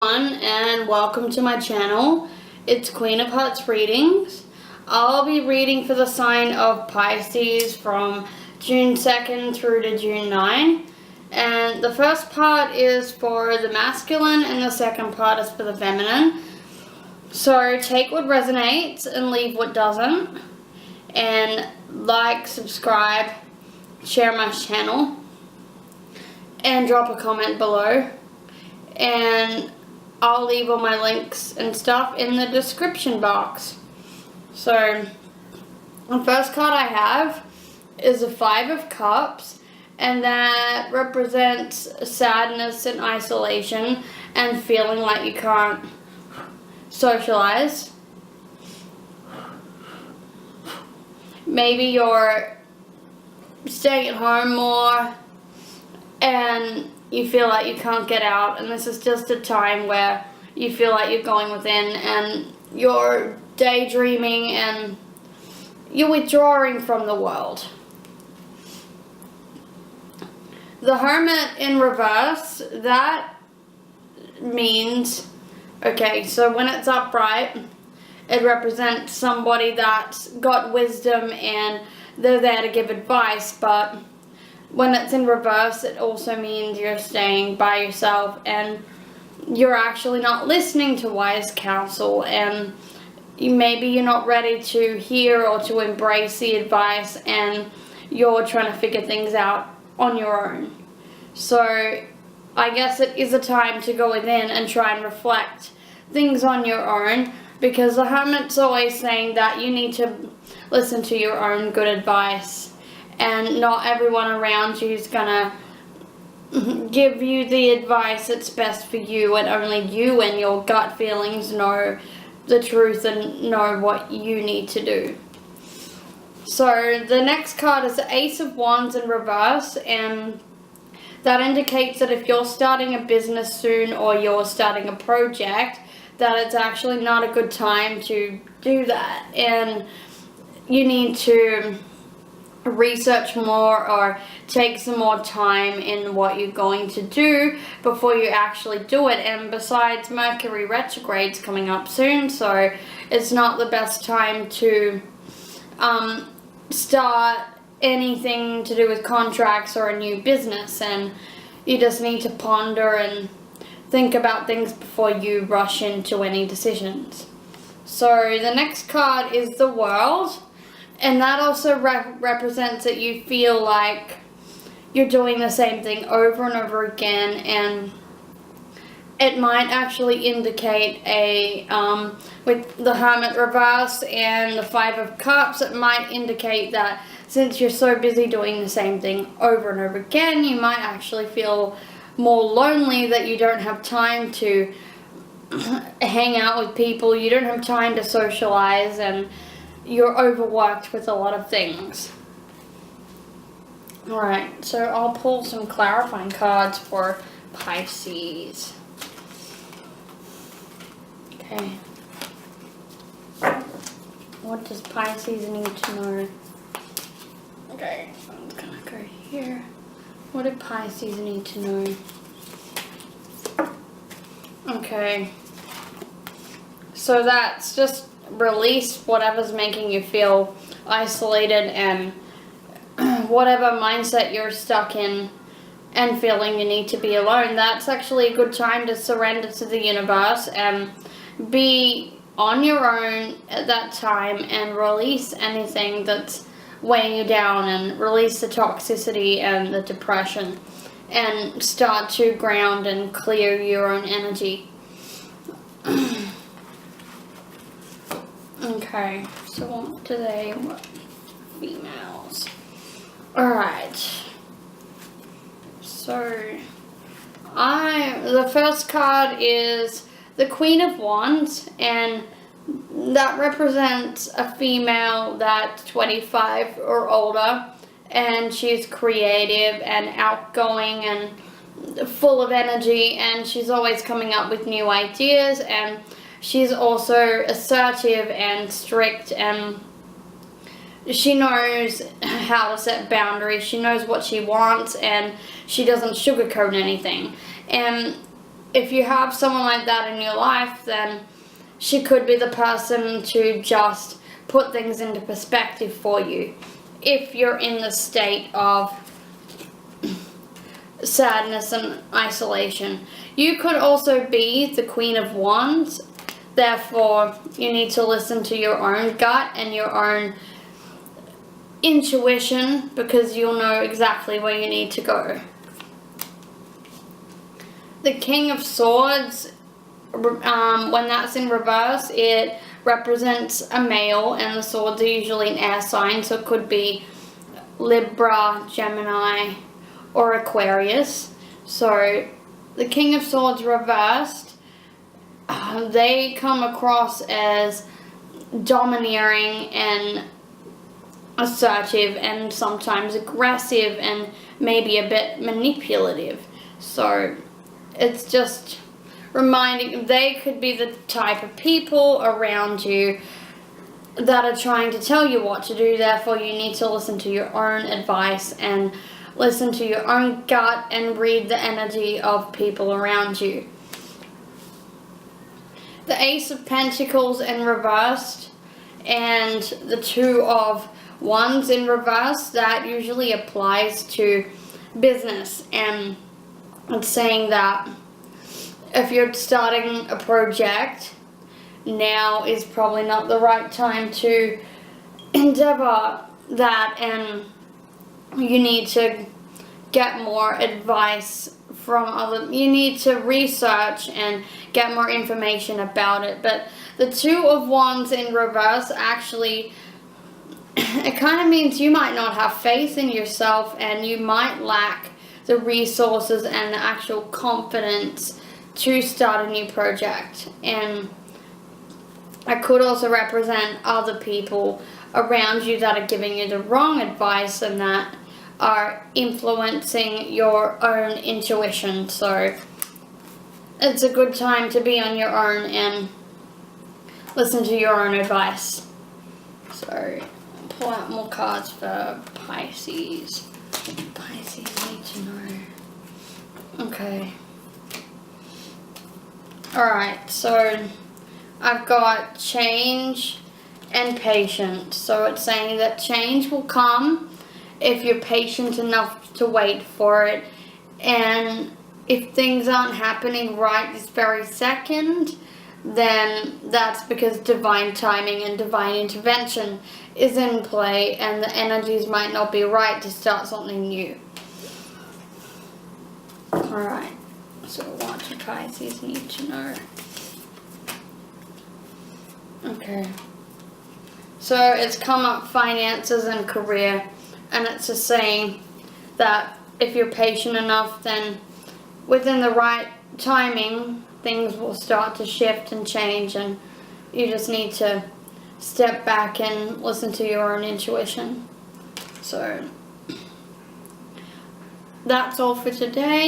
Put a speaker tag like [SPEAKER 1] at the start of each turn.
[SPEAKER 1] And welcome to my channel. It's Queen of Hearts readings. I'll be reading for the sign of Pisces from June 2nd through to June 9. And the first part is for the masculine and the second part is for the feminine. So take what resonates and leave what doesn't. And like, subscribe, share my channel, and drop a comment below. And I'll leave all my links and stuff in the description box. So, the first card I have is a 5 of Cups, and that represents sadness and isolation and feeling like you can't socialize. Maybe you're staying at home more and you feel like you can't get out, and this is just a time where you feel like you're going within and you're daydreaming and you're withdrawing from the world. The Hermit in reverse, that means, okay, so when it's upright, it represents somebody that's got wisdom and they're there to give advice, but when it's in reverse, it also means you're staying by yourself and you're actually not listening to wise counsel, and maybe you're not ready to hear or to embrace the advice and you're trying to figure things out on your own. So I guess it is a time to go within and try and reflect things on your own, because the Hermit's always saying that you need to listen to your own good advice. And not everyone around you is gonna give you the advice that's best for you, and only you and your gut feelings know the truth and know what you need to do. So the next card is the Ace of Wands in reverse, and that indicates that if you're starting a business soon or you're starting a project, that it's actually not a good time to do that, and you need to research more or take some more time in what you're going to do before you actually do it. And besides, Mercury retrograde's coming up soon, so it's not the best time to start anything to do with contracts or a new business, and you just need to ponder and think about things before you rush into any decisions. So the next card is the World. And that also represents that you feel like you're doing the same thing over and over again, and it might actually indicate with the Hermit reverse and the 5 of Cups, it might indicate that since you're so busy doing the same thing over and over again, you might actually feel more lonely, that you don't have time to hang out with people, you don't have time to socialize, and you're overworked with a lot of things. Alright, so I'll pull some clarifying cards for Pisces. Okay. What does Pisces need to know? Okay, I'm gonna go here. What do Pisces need to know? Okay. So that's just release whatever's making you feel isolated and whatever mindset you're stuck in and feeling you need to be alone. That's actually a good time to surrender to the universe and be on your own at that time and release anything that's weighing you down, and release the toxicity and the depression and start to ground and clear your own energy. Okay, so what do they want? Females. Alright. So, the first card is the Queen of Wands, and that represents a female that's 25 or older, and she's creative and outgoing and full of energy, and she's always coming up with new ideas, and she's also assertive and strict, and she knows how to set boundaries. She knows what she wants, and she doesn't sugarcoat anything. And if you have someone like that in your life, then she could be the person to just put things into perspective for you if you're in the state of sadness and isolation. You could also be the Queen of Wands. Therefore, you need to listen to your own gut and your own intuition, because you'll know exactly where you need to go. The King of Swords, when that's in reverse, it represents a male, and the swords are usually an air sign, so it could be Libra, Gemini, or Aquarius. So the King of Swords reversed, they come across as domineering and assertive and sometimes aggressive and maybe a bit manipulative. So it's just reminding, they could be the type of people around you that are trying to tell you what to do. Therefore, you need to listen to your own advice and listen to your own gut and read the energy of people around you. The Ace of Pentacles in reversed and the Two of Wands in reverse, that usually applies to business, and it's saying that if you're starting a project, now is probably not the right time to endeavor that, and you need to get more advice from other, you need to research and get more information about it. But the Two of Wands in reverse, actually, it kind of means you might not have faith in yourself, and you might lack the resources and the actual confidence to start a new project. And it could also represent other people around you that are giving you the wrong advice and that are influencing your own intuition. So it's a good time to be on your own and listen to your own advice. So pull out more cards for Pisces. Pisces need to know. Okay. Alright, so I've got change and patience. So it's saying that change will come if you're patient enough to wait for it. And if things aren't happening right this very second, then that's because divine timing and divine intervention is in play, and the energies might not be right to start something new. Alright, so what do Pisces need to know? Okay. So it's come up finances and career, and it's just saying that if you're patient enough, then within the right timing, things will start to shift and change, and you just need to step back and listen to your own intuition. So that's all for today.